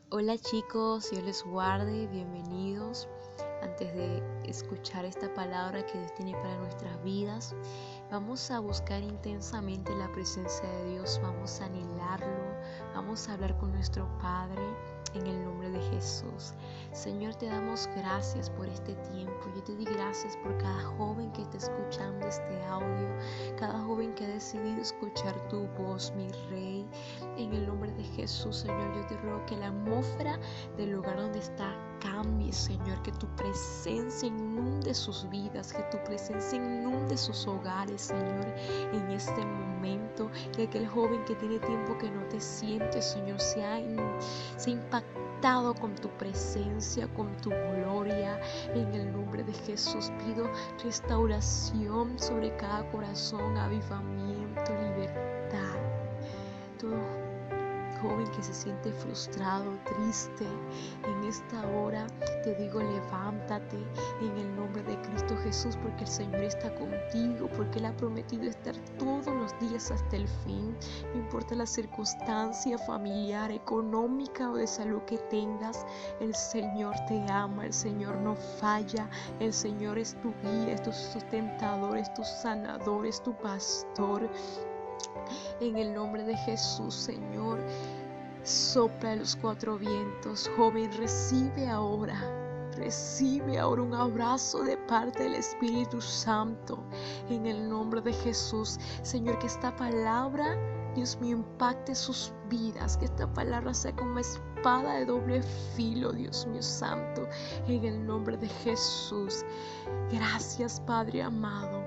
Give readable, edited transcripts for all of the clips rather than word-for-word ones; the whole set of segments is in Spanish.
Hola chicos, Dios les guarde, bienvenidos. Antes de escuchar esta palabra que Dios tiene para nuestras vidas, vamos a buscar intensamente la presencia de Dios, vamos a anhelarlo, vamos a hablar con nuestro Padre en el nombre de Jesús. Señor, te damos gracias por este tiempo. Yo te doy gracias por cada joven que está escuchando este audio, cada joven que ha decidido escuchar tu voz, mi Rey. En el nombre de Jesús, Señor, yo te ruego que la atmósfera del lugar donde está cambie, Señor, que tu presencia inunde sus vidas, que tu presencia inunde sus hogares, Señor, en este momento, que aquel joven que tiene tiempo que no te siente, Señor, sea impactado con tu presencia, con tu gloria. En el nombre de Jesús pido restauración sobre cada corazón, avivamiento, libertad. Todo joven que se siente frustrado, triste, en esta hora te digo, levántate en el nombre de Cristo Jesús, porque el Señor está contigo, porque Él ha prometido estar todos los días hasta el fin. No importa la circunstancia familiar, económica o de salud que tengas, el Señor te ama, el Señor no falla, el Señor es tu guía, es tu sustentador, es tu sanador, es tu pastor. En el nombre de Jesús, Señor, sopla de los cuatro vientos. Joven, recibe ahora un abrazo de parte del Espíritu Santo. En el nombre de Jesús, Señor, que esta palabra, Dios mío, impacte sus vidas. Que esta palabra sea como espada de doble filo, Dios mío santo. En el nombre de Jesús. Gracias, Padre amado.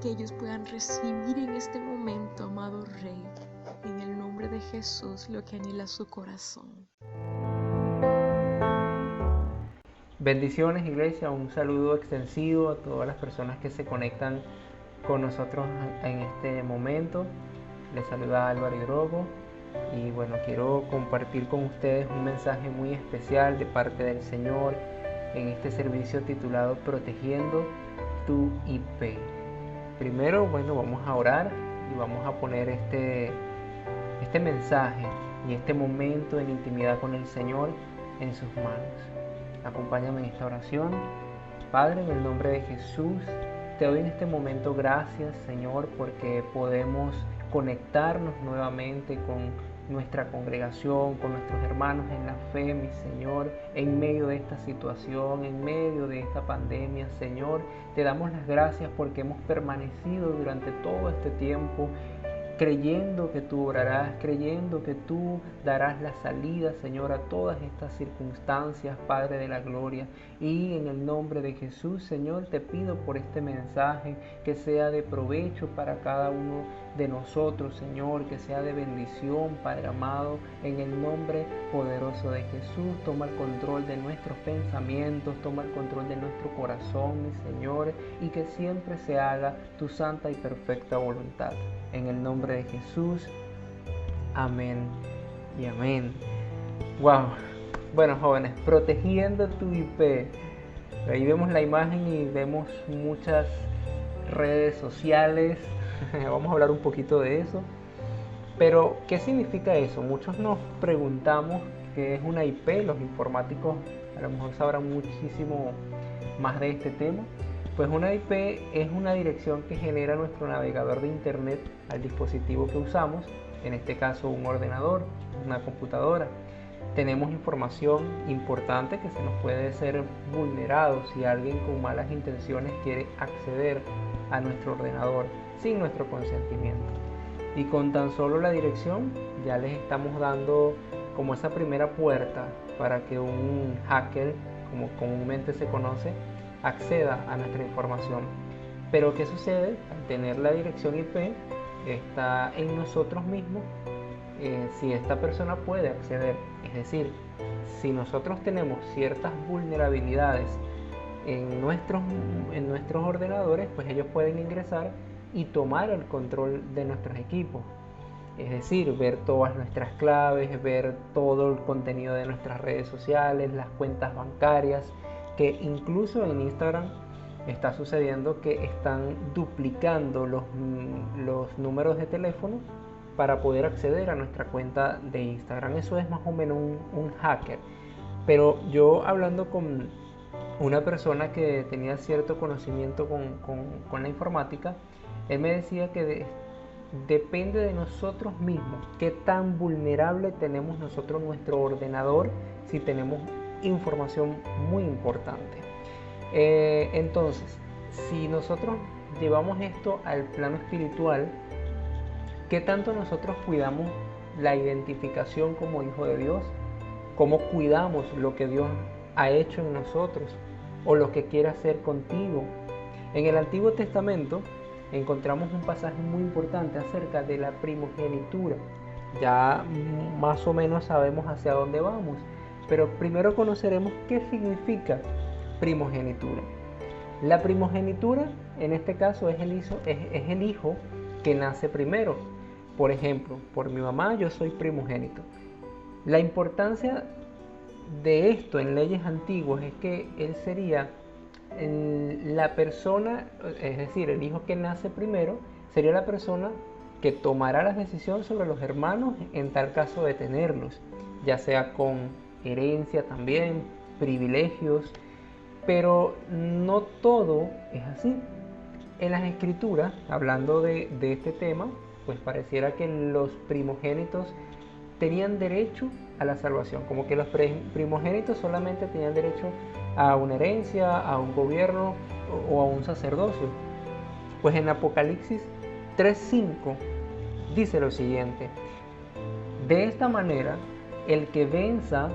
Que ellos puedan recibir en este momento, amado Rey, en el nombre de Jesús, lo que anhela su corazón. Bendiciones, iglesia, un saludo extensivo a todas las personas que se conectan con nosotros en este momento. Les saluda Álvaro Hidrogo y bueno, quiero compartir con ustedes un mensaje muy especial de parte del Señor en este servicio titulado Protegiendo tu IP. Primero, bueno, vamos a orar y vamos a poner este mensaje y este momento en intimidad con el Señor en sus manos. Acompáñame en esta oración. Padre, en el nombre de Jesús, te doy en este momento gracias, Señor, porque podemos conectarnos nuevamente con nuestra congregación, con nuestros hermanos en la fe, mi Señor, en medio de esta situación, en medio de esta pandemia, Señor. Te damos las gracias porque hemos permanecido durante todo este tiempo creyendo que tú orarás, creyendo que tú darás la salida, Señor, a todas estas circunstancias, Padre de la gloria. Y en el nombre de Jesús, Señor, te pido por este mensaje que sea de provecho para cada uno de nosotros, Señor, que sea de bendición, Padre amado, en el nombre poderoso de Jesús. Toma el control de nuestros pensamientos, toma el control de nuestro corazón, mi Señor, y que siempre se haga tu santa y perfecta voluntad. En el nombre de Jesús, amén y amén. Wow. Bueno, jóvenes, protegiendo tu IP. Ahí vemos la imagen y vemos muchas redes sociales. Vamos a hablar un poquito de eso. Pero, ¿qué significa eso? Muchos nos preguntamos qué es una IP. Los informáticos a lo mejor sabrán muchísimo más de este tema. Pues una IP es una dirección que genera nuestro navegador de internet al dispositivo que usamos, en este caso un ordenador, una computadora. Tenemos información importante que se nos puede ser vulnerado si alguien con malas intenciones quiere acceder a nuestro ordenador sin nuestro consentimiento. Y con tan solo la dirección ya les estamos dando como esa primera puerta para que un hacker, como comúnmente se conoce, acceda a nuestra información. Pero ¿qué sucede? Al tener la dirección IP, está en nosotros mismos si esta persona puede acceder. Es decir, si nosotros tenemos ciertas vulnerabilidades en nuestros ordenadores, pues ellos pueden ingresar y tomar el control de nuestros equipos. Es decir, ver todas nuestras claves, ver todo el contenido de nuestras redes sociales, las cuentas bancarias, que incluso en Instagram está sucediendo que están duplicando los números de teléfono para poder acceder a nuestra cuenta de Instagram. Eso es más o menos un hacker. Pero yo hablando con una persona que tenía cierto conocimiento con la informática, él me decía que depende de nosotros mismos qué tan vulnerable tenemos nosotros nuestro ordenador si tenemos información muy importante. Entonces, si nosotros llevamos esto al plano espiritual, ¿qué tanto nosotros cuidamos la identificación como hijo de Dios? ¿Cómo cuidamos lo que Dios ha hecho en nosotros o lo que quiere hacer contigo? En el Antiguo Testamento encontramos un pasaje muy importante acerca de la primogenitura. Ya más o menos sabemos hacia dónde vamos, pero primero conoceremos qué significa primogenitura. La primogenitura en este caso es el hijo que nace primero. Por ejemplo, por mi mamá yo soy primogénito. La importancia de esto en leyes antiguas es que él sería la persona, es decir, el hijo que nace primero sería la persona que tomará la decisión sobre los hermanos en tal caso de tenerlos, ya sea con herencia también, privilegios, pero no todo es así. En las escrituras, hablando de este tema, pues pareciera que los primogénitos tenían derecho a la salvación, como que los primogénitos solamente tenían derecho a una herencia, a un gobierno o a un sacerdocio. Pues en Apocalipsis 3:5 dice lo siguiente: de esta manera el que venza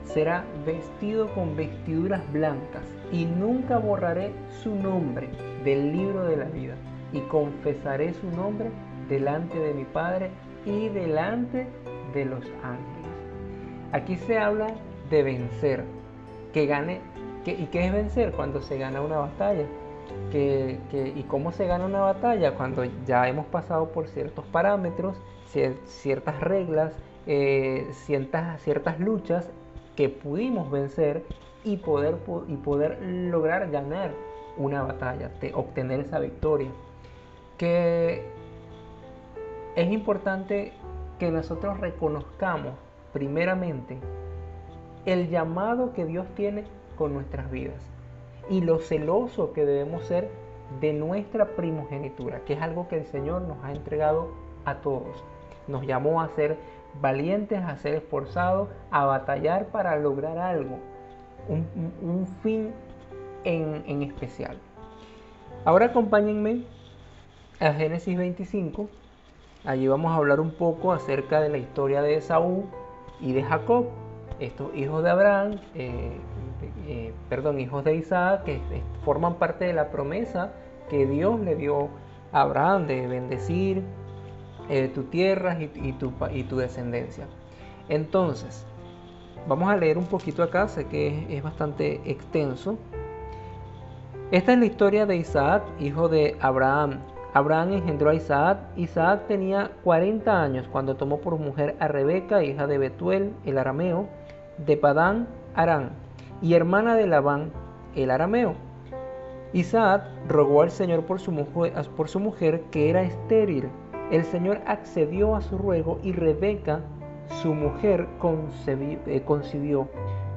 será vestido con vestiduras blancas, y nunca borraré su nombre del libro de la vida, y confesaré su nombre delante de mi Padre y delante de los ángeles. Aquí se habla de vencer, que gane. ¿Y qué es vencer? Cuando se gana una batalla. ¿Y cómo se gana una batalla? Cuando ya hemos pasado por ciertos parámetros, ciertas reglas, ciertas luchas que pudimos vencer y poder lograr ganar una batalla, obtener esa victoria. Que es importante que nosotros reconozcamos primeramente el llamado que Dios tiene con nuestras vidas y lo celoso que debemos ser de nuestra primogenitura, que es algo que el Señor nos ha entregado a todos. Nos llamó a ser valientes, a ser esforzados, a batallar para lograr algo, un fin en especial. Ahora acompáñenme a Génesis 25. Allí vamos a hablar un poco acerca de la historia de Esaú y de Jacob, estos hijos de Abraham, hijos de Isaac, que forman parte de la promesa que Dios le dio a Abraham de bendecir tu tierra y tu descendencia. Entonces, vamos a leer un poquito acá, sé que es bastante extenso. Esta es la historia de Isaac, hijo de Abraham. Abraham engendró a Isaac. Isaac tenía 40 años cuando tomó por mujer a Rebeca, hija de Betuel, el arameo, de Padán Aram, y hermana de Labán, el arameo. Isaac rogó al Señor por su mujer, que era estéril. El Señor accedió a su ruego y Rebeca, su mujer, concibió.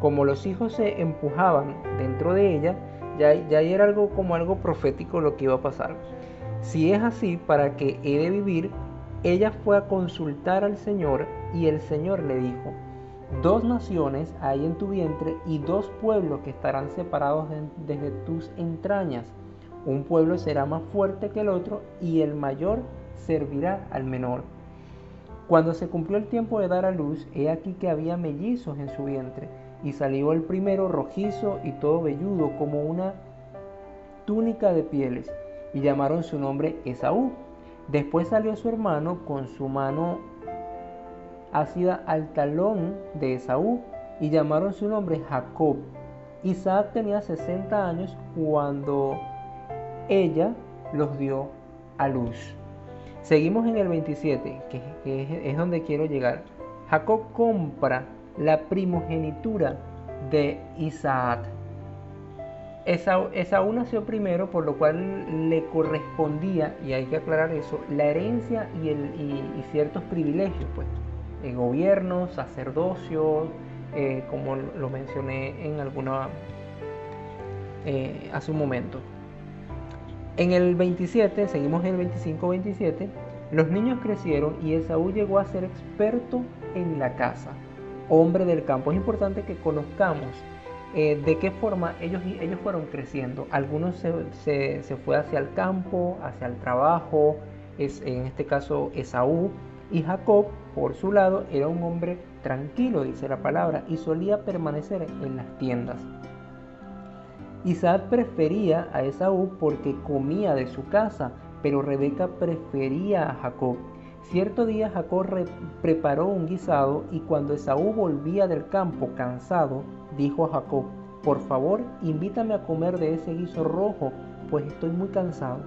Como los hijos se empujaban dentro de ella, ya era algo profético lo que iba a pasar. Si es así, ¿para qué he de vivir? Ella fue a consultar al Señor, y el Señor le dijo: 2 naciones hay en tu vientre, y 2 pueblos que estarán separados desde tus entrañas. Un pueblo será más fuerte que el otro, y el mayor servirá al menor. Cuando se cumplió el tiempo de dar a luz, he aquí que había mellizos en su vientre, y salió el primero rojizo y todo velludo como una túnica de pieles, y llamaron su nombre Esaú. Después salió su hermano con su mano asida al talón de Esaú, y llamaron su nombre Jacob. Isaac tenía 60 años cuando ella los dio a luz. Seguimos en el 27, que es donde quiero llegar. Jacob compra la primogenitura de Isaac. Esaú nació primero, por lo cual le correspondía, y hay que aclarar eso, la herencia y ciertos privilegios, pues, el gobierno, sacerdocio, como lo mencioné en alguna hace un momento. En el 27, seguimos en el 25-27, los niños crecieron y Esaú llegó a ser experto en la caza, hombre del campo. Es importante que conozcamos de qué forma ellos fueron creciendo. Algunos se fue hacia el campo, hacia el trabajo, en este caso Esaú, y Jacob, por su lado, era un hombre tranquilo, dice la palabra, y solía permanecer en las tiendas. Isaac prefería a Esaú porque comía de su casa, pero Rebeca prefería a Jacob. Cierto día Jacob preparó un guisado y cuando Esaú volvía del campo cansado, dijo a Jacob: por favor, invítame a comer de ese guiso rojo, pues estoy muy cansado.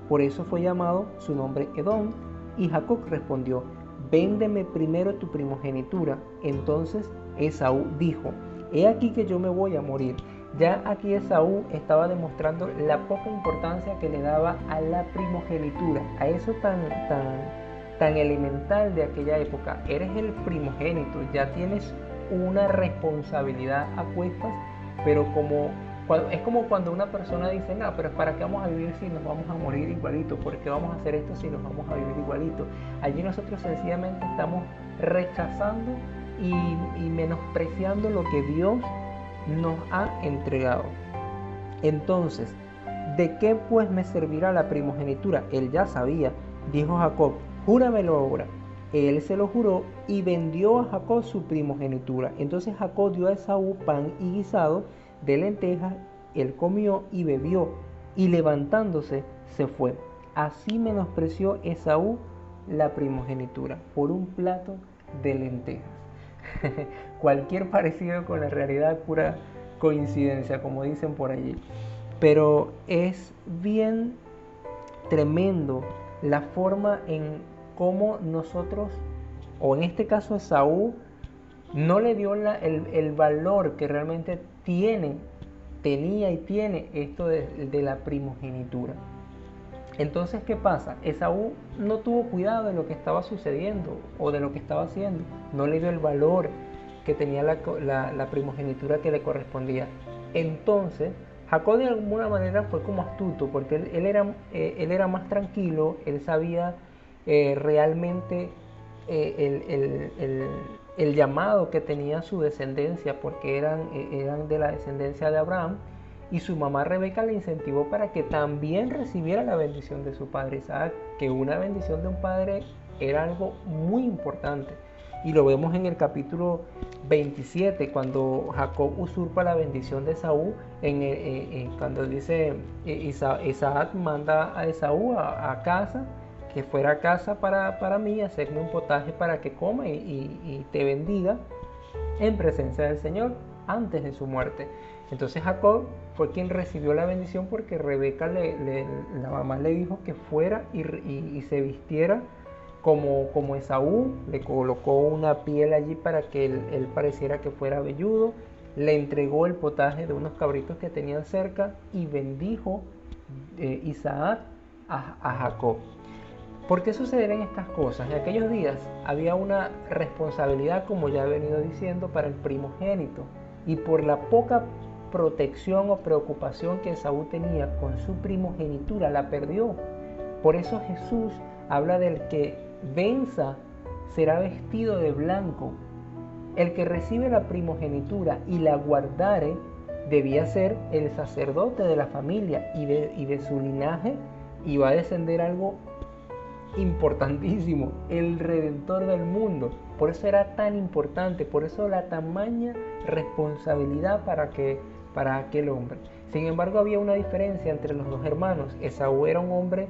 Por eso fue llamado su nombre Edom, y Jacob respondió: véndeme primero tu primogenitura. Entonces Esaú dijo: he aquí que yo me voy a morir. Ya aquí Esaú estaba demostrando la poca importancia que le daba a la primogenitura, a eso tan elemental de aquella época. Eres el primogénito, ya tienes una responsabilidad a cuestas, pero es como cuando una persona dice: no, pero ¿para qué vamos a vivir si nos vamos a morir igualito? ¿Por qué vamos a hacer esto si nos vamos a vivir igualito? Allí nosotros sencillamente estamos rechazando y menospreciando lo que Dios nos ha entregado. Entonces, ¿de qué pues me servirá la primogenitura? Él ya sabía. Dijo Jacob: júramelo ahora. Él se lo juró y vendió a Jacob su primogenitura. Entonces Jacob dio a Esaú pan y guisado de lentejas. Él comió y bebió, y levantándose se fue. Así menospreció Esaú la primogenitura por un plato de lentejas. Cualquier parecido con la realidad, pura coincidencia, como dicen por allí. Pero es bien tremendo la forma en cómo nosotros, o en este caso Esaú, no le dio el valor que realmente tenía y tiene esto de la primogenitura. Entonces, ¿qué pasa? Esaú no tuvo cuidado de lo que estaba sucediendo o de lo que estaba haciendo. No le dio el valor que tenía la primogenitura que le correspondía. Entonces, Jacob de alguna manera fue como astuto, porque él era más tranquilo, él sabía realmente el llamado que tenía su descendencia, porque eran de la descendencia de Abraham. Y su mamá Rebeca le incentivó para que también recibiera la bendición de su padre Isaac, que una bendición de un padre era algo muy importante. Y lo vemos en el capítulo 27, cuando Jacob usurpa la bendición de Esaú, cuando dice Isaac manda a Esaú a casa, que fuera a casa para mí, hacerme un potaje para que coma y te bendiga en presencia del Señor antes de su muerte. Entonces Jacob fue quien recibió la bendición porque Rebeca, la mamá le dijo que fuera y se vistiera como Esaú, le colocó una piel allí para que él pareciera que fuera velludo, le entregó el potaje de unos cabritos que tenían cerca y bendijo Isaac a Jacob. ¿Por qué sucederán estas cosas? En aquellos días había una responsabilidad, como ya he venido diciendo, para el primogénito, y por la poca protección o preocupación que Esaú tenía con su primogenitura, la perdió. Por eso Jesús habla del que venza será vestido de blanco. El que recibe la primogenitura y la guardare debía ser el sacerdote de la familia y de su linaje, y va a descender algo importantísimo, el Redentor del mundo. Por eso era tan importante, por eso la tamaña responsabilidad para aquel hombre. Sin embargo, había una diferencia entre los dos hermanos. Esaú era un hombre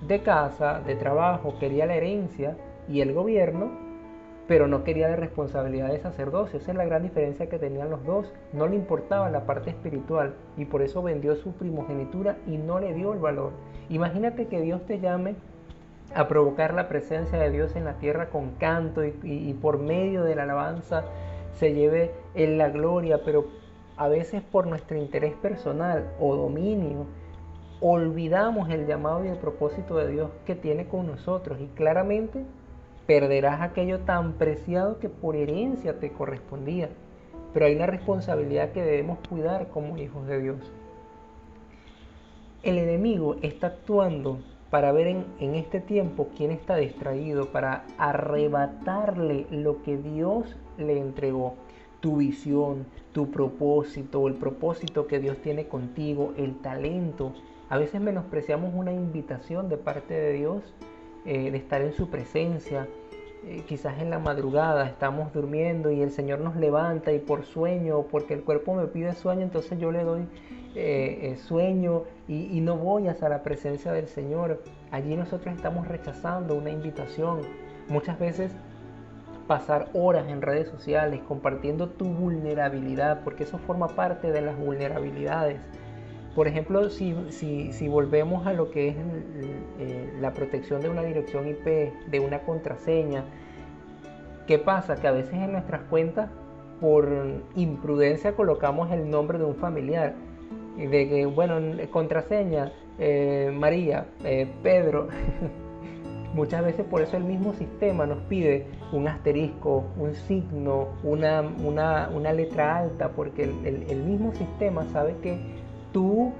de casa, de trabajo, quería la herencia y el gobierno, pero no quería la responsabilidad de sacerdocio. Esa es la gran diferencia que tenían los dos. No le importaba la parte espiritual y por eso vendió su primogenitura y no le dio el valor. Imagínate que Dios te llame a provocar la presencia de Dios en la tierra con canto y por medio de la alabanza se lleve en la gloria, pero a veces por nuestro interés personal o dominio, olvidamos el llamado y el propósito de Dios que tiene con nosotros, y claramente perderás aquello tan preciado que por herencia te correspondía. Pero hay una responsabilidad que debemos cuidar como hijos de Dios. El enemigo está actuando para ver en este tiempo quién está distraído, para arrebatarle lo que Dios le entregó. Tu visión, tu propósito, el propósito que Dios tiene contigo, el talento. A veces menospreciamos una invitación de parte de Dios, de estar en su presencia. Quizás en la madrugada estamos durmiendo y el Señor nos levanta, y por sueño, porque el cuerpo me pide sueño, entonces yo le doy sueño y no voy hasta la presencia del Señor. Allí nosotros estamos rechazando una invitación. Muchas veces pasar horas en redes sociales compartiendo tu vulnerabilidad, porque eso forma parte de las vulnerabilidades. Por ejemplo, si volvemos a lo que es la protección de una dirección IP, de una contraseña, ¿qué pasa? Que a veces en nuestras cuentas, por imprudencia, colocamos el nombre de un familiar. De que, bueno, contraseña, María, Pedro. Muchas veces por eso el mismo sistema nos pide un asterisco, un signo, una letra alta, porque el mismo sistema sabe que tu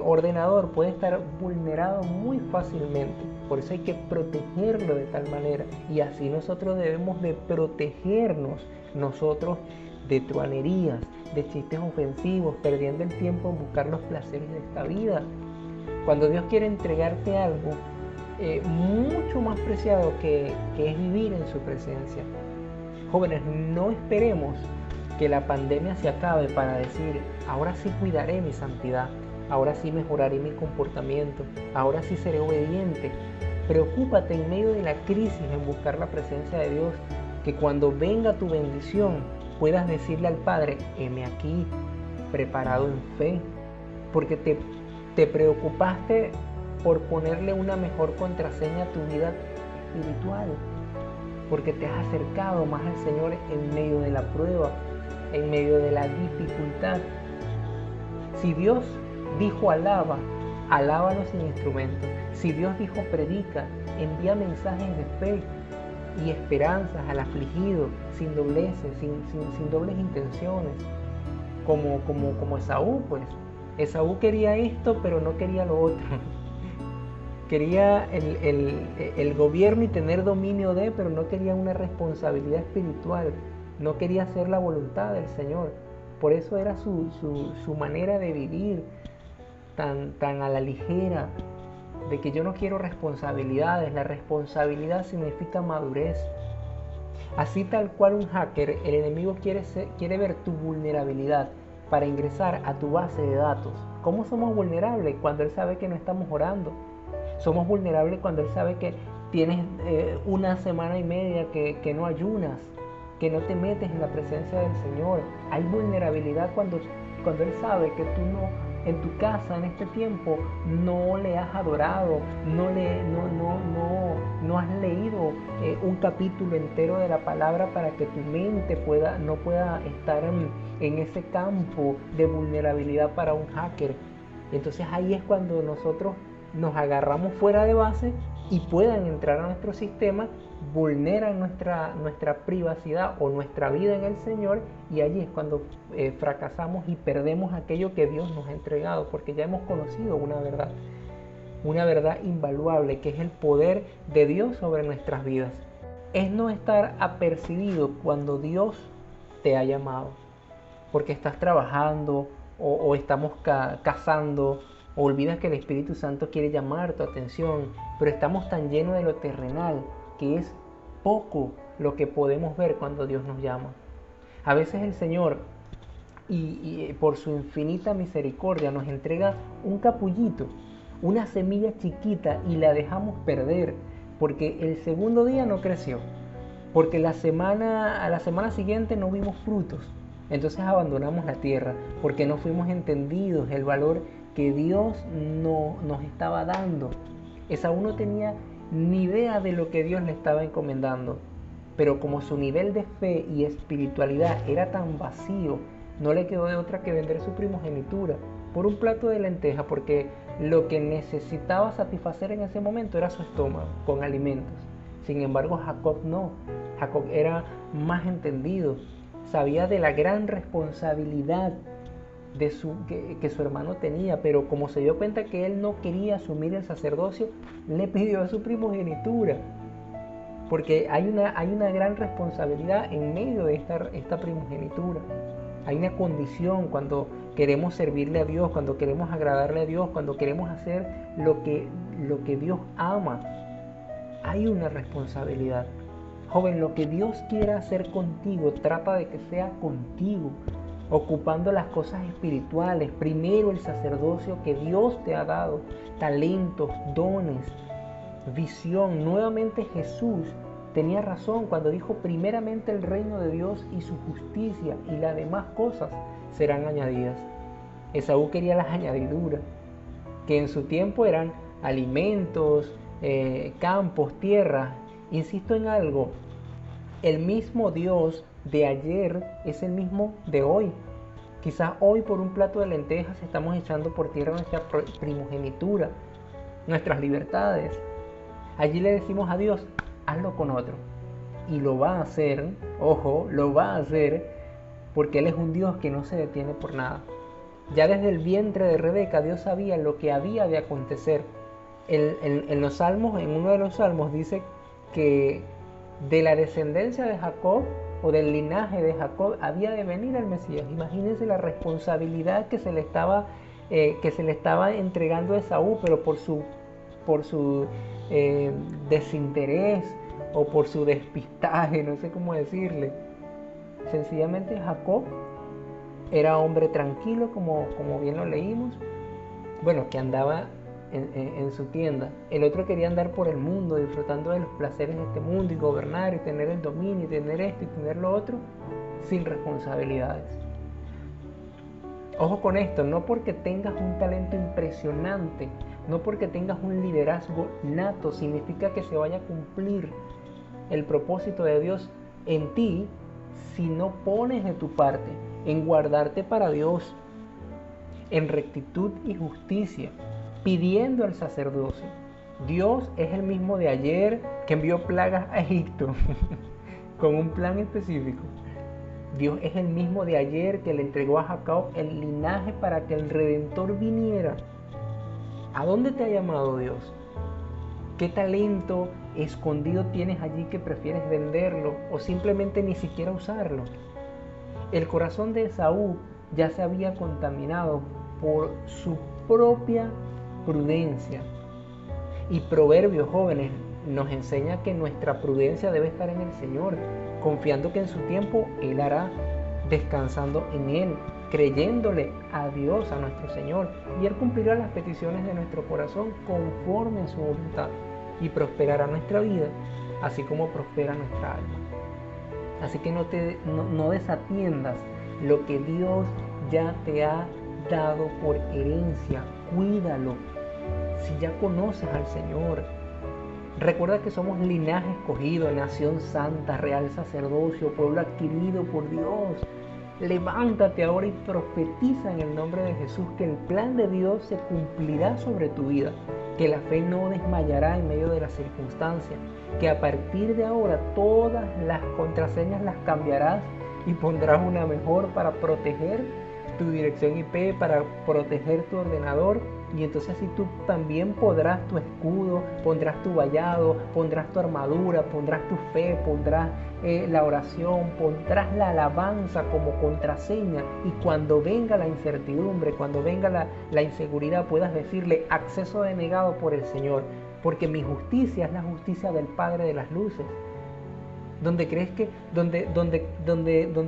ordenador puede estar vulnerado muy fácilmente. Por eso hay que protegerlo de tal manera. Y así nosotros debemos de protegernos nosotros de truanerías, de chistes ofensivos, perdiendo el tiempo en buscar los placeres de esta vida. Cuando Dios quiere entregarte algo mucho más preciado que es vivir en su presencia. Jóvenes, no esperemos que la pandemia se acabe para decir, ahora sí cuidaré mi santidad, ahora sí mejoraré mi comportamiento, ahora sí seré obediente. Preocúpate en medio de la crisis en buscar la presencia de Dios, que cuando venga tu bendición puedas decirle al Padre, heme aquí, preparado en fe, porque te preocupaste por ponerle una mejor contraseña a tu vida espiritual, porque te has acercado más al Señor en medio de la prueba, en medio de la dificultad. Si Dios dijo alaba, alábalo sin instrumento. Si Dios dijo predica, envía mensajes de fe y esperanzas al afligido, sin dobleces, sin dobles intenciones, como Esaú, pues. Esaú quería esto, pero no quería lo otro. Quería el gobierno y tener dominio de, pero no quería una responsabilidad espiritual. No quería hacer la voluntad del Señor. Por eso era su manera de vivir tan a la ligera, de que yo no quiero responsabilidades. La responsabilidad significa madurez. Así tal cual un hacker, el enemigo quiere ver tu vulnerabilidad para ingresar a tu base de datos. ¿Cómo somos vulnerables? Cuando él sabe que no estamos orando. Somos vulnerables cuando él sabe que tienes una semana y media que no ayunas, que no te metes en la presencia del Señor. Hay vulnerabilidad cuando él sabe que tú no, en tu casa en este tiempo, no le has adorado, no has leído un capítulo entero de la palabra, para que tu mente no pueda estar en ese campo de vulnerabilidad para un hacker. Entonces ahí es cuando nosotros nos agarramos fuera de base y puedan entrar a nuestro sistema, vulneran nuestra privacidad o nuestra vida en el Señor, y allí es cuando fracasamos y perdemos aquello que Dios nos ha entregado, porque ya hemos conocido una verdad invaluable, que es el poder de Dios sobre nuestras vidas. Es no estar apercibido cuando Dios te ha llamado, porque estás trabajando o estamos cazando, o olvidas que el Espíritu Santo quiere llamar tu atención, pero estamos tan llenos de lo terrenal que es poco lo que podemos ver cuando Dios nos llama. A veces el Señor, y por su infinita misericordia, nos entrega un capullito, una semilla chiquita, y la dejamos perder, porque el segundo día no creció, porque a la semana siguiente no vimos frutos. Entonces abandonamos la tierra, porque no fuimos entendidos el valor que Dios nos estaba dando. Esaú no tenía ni idea de lo que Dios le estaba encomendando, pero como su nivel de fe y espiritualidad era tan vacío, no le quedó de otra que vender su primogenitura por un plato de lenteja, porque lo que necesitaba satisfacer en ese momento era su estómago con alimentos. Sin embargo, Jacob no. Jacob era más entendido, sabía de la gran responsabilidad que su hermano tenía, pero como se dio cuenta que él no quería asumir el sacerdocio, le pidió su primogenitura, porque hay una gran responsabilidad en medio de esta primogenitura. Hay una condición cuando queremos servirle a Dios, cuando queremos agradarle a Dios, cuando queremos hacer lo que Dios ama. Hay una responsabilidad. Joven, lo que Dios quiera hacer contigo, trata de que sea contigo, ocupando las cosas espirituales, primero el sacerdocio que Dios te ha dado, talentos, dones, visión. Nuevamente Jesús tenía razón cuando dijo primeramente el reino de Dios y su justicia, y las demás cosas serán añadidas. Esaú quería las añadiduras, que en su tiempo eran alimentos, campos, tierras. Insisto en algo, el mismo Dios de ayer es el mismo de hoy. Quizás hoy por un plato de lentejas estamos echando por tierra nuestra primogenitura, nuestras libertades. Allí le decimos a Dios, hazlo con otro. Y lo va a hacer, ojo, lo va a hacer, porque Él es un Dios que no se detiene por nada. Ya desde el vientre de Rebeca, Dios sabía lo que había de acontecer. En los salmos, en uno de los salmos dice que de la descendencia de Jacob o del linaje de Jacob había de venir el Mesías. Imagínense la responsabilidad que se le estaba entregando a Esaú, pero por su desinterés o por su despistaje, no sé cómo decirle. Sencillamente Jacob era hombre tranquilo, como bien lo leímos, bueno, que andaba en su tienda. El otro quería andar por el mundo, disfrutando de los placeres de este mundo y gobernar y tener el dominio y tener esto y tener lo otro, sin responsabilidades. Ojo con esto, no porque tengas un talento impresionante, no porque tengas un liderazgo nato, significa que se vaya a cumplir el propósito de Dios en ti si no pones de tu parte en guardarte para Dios, en rectitud y justicia, pidiendo el sacerdocio. Dios es el mismo de ayer que envió plagas a Egipto con un plan específico. Dios es el mismo de ayer que le entregó a Jacob el linaje para que el Redentor viniera. ¿A dónde te ha llamado Dios? ¿Qué talento escondido tienes allí que prefieres venderlo o simplemente ni siquiera usarlo? El corazón de Esaú ya se había contaminado por su propia prudencia. Y Proverbios, jóvenes, nos enseña que nuestra prudencia debe estar en el Señor, confiando que en su tiempo Él hará, descansando en Él, creyéndole a Dios, a nuestro Señor, y Él cumplirá las peticiones de nuestro corazón conforme a su voluntad y prosperará nuestra vida, así como prospera nuestra alma. Así que no desatiendas lo que Dios ya te ha dado por herencia, cuídalo. Si ya conoces al Señor, recuerda que somos linaje escogido, nación santa, real sacerdocio, pueblo adquirido por Dios. Levántate ahora y profetiza en el nombre de Jesús que el plan de Dios se cumplirá sobre tu vida, que la fe no desmayará en medio de las circunstancias, que a partir de ahora todas las contraseñas las cambiarás y pondrás una mejor para proteger tu dirección IP, para proteger tu ordenador, y entonces así tú también podrás tu escudo, pondrás tu vallado, pondrás tu armadura, pondrás tu fe, pondrás la oración, pondrás la alabanza como contraseña, y cuando venga la incertidumbre, cuando venga la inseguridad, puedas decirle: acceso denegado por el Señor, porque mi justicia es la justicia del Padre de las luces. Donde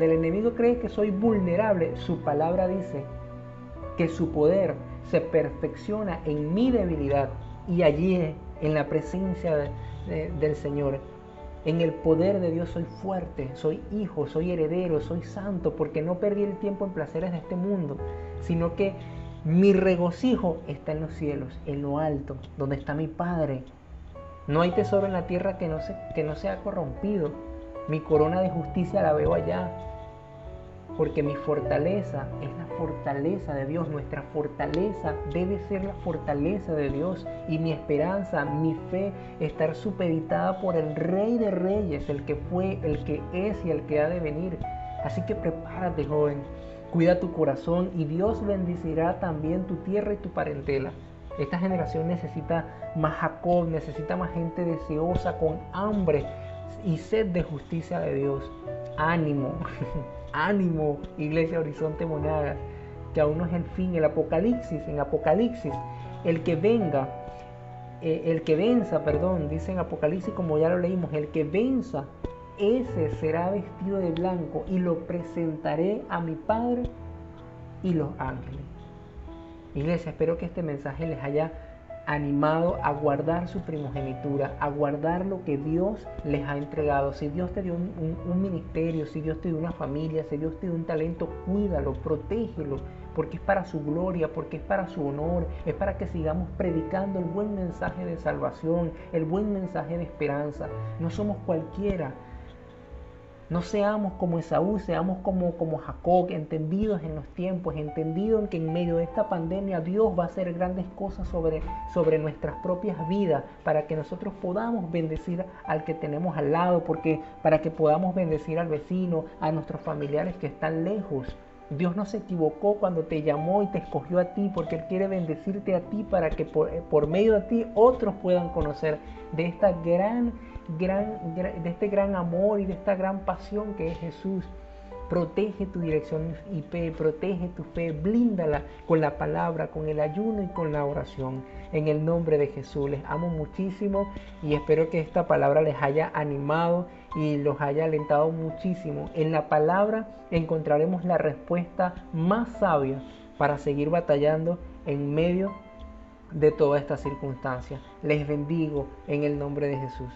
el enemigo cree que soy vulnerable, su palabra dice que su poder se perfecciona en mi debilidad, y allí en la presencia del Señor, en el poder de Dios soy fuerte, soy hijo, soy heredero, soy santo, porque no perdí el tiempo en placeres de este mundo, sino que mi regocijo está en los cielos, en lo alto, donde está mi Padre. No hay tesoro en la tierra que no sea corrompido. Mi corona de justicia la veo allá. porque mi fortaleza es la fortaleza de Dios. Nuestra fortaleza debe ser la fortaleza de Dios, y mi esperanza, mi fe, estar supeditada por el Rey de Reyes, el que fue, el que es y el que ha de venir. Así que prepárate, joven, cuida tu corazón y Dios bendecirá también tu tierra y tu parentela. Esta generación necesita más Jacob, necesita más gente deseosa, con hambre y sed de justicia de Dios. Ánimo, ánimo, Iglesia Horizonte Monagas, que aún no es el fin. En Apocalipsis, el que venza, dice en Apocalipsis, como ya lo leímos, el que venza, ese será vestido de blanco y lo presentaré a mi Padre y los ángeles. Iglesia, espero que este mensaje les haya animado a guardar su primogenitura, a guardar lo que Dios les ha entregado. Si Dios te dio un ministerio, si Dios te dio una familia, si Dios te dio un talento, cuídalo, protégelo, porque es para su gloria, porque es para su honor, es para que sigamos predicando el buen mensaje de salvación, el buen mensaje de esperanza. No somos cualquiera. No seamos como Esaú, seamos como Jacob, entendidos en los tiempos, entendidos en que en medio de esta pandemia Dios va a hacer grandes cosas sobre nuestras propias vidas, para que nosotros podamos bendecir al que tenemos al lado, para que podamos bendecir al vecino, a nuestros familiares que están lejos. Dios no se equivocó cuando te llamó y te escogió a ti, porque Él quiere bendecirte a ti para que por medio de ti otros puedan conocer de esta de este gran amor y de esta gran pasión que es Jesús. Protege tu dirección IP, protege tu fe, blíndala con la palabra, con el ayuno y con la oración. En el nombre de Jesús, les amo muchísimo y espero que esta palabra les haya animado y los haya alentado muchísimo. En la palabra encontraremos la respuesta más sabia para seguir batallando en medio de toda esta circunstancia. Les bendigo en el nombre de Jesús.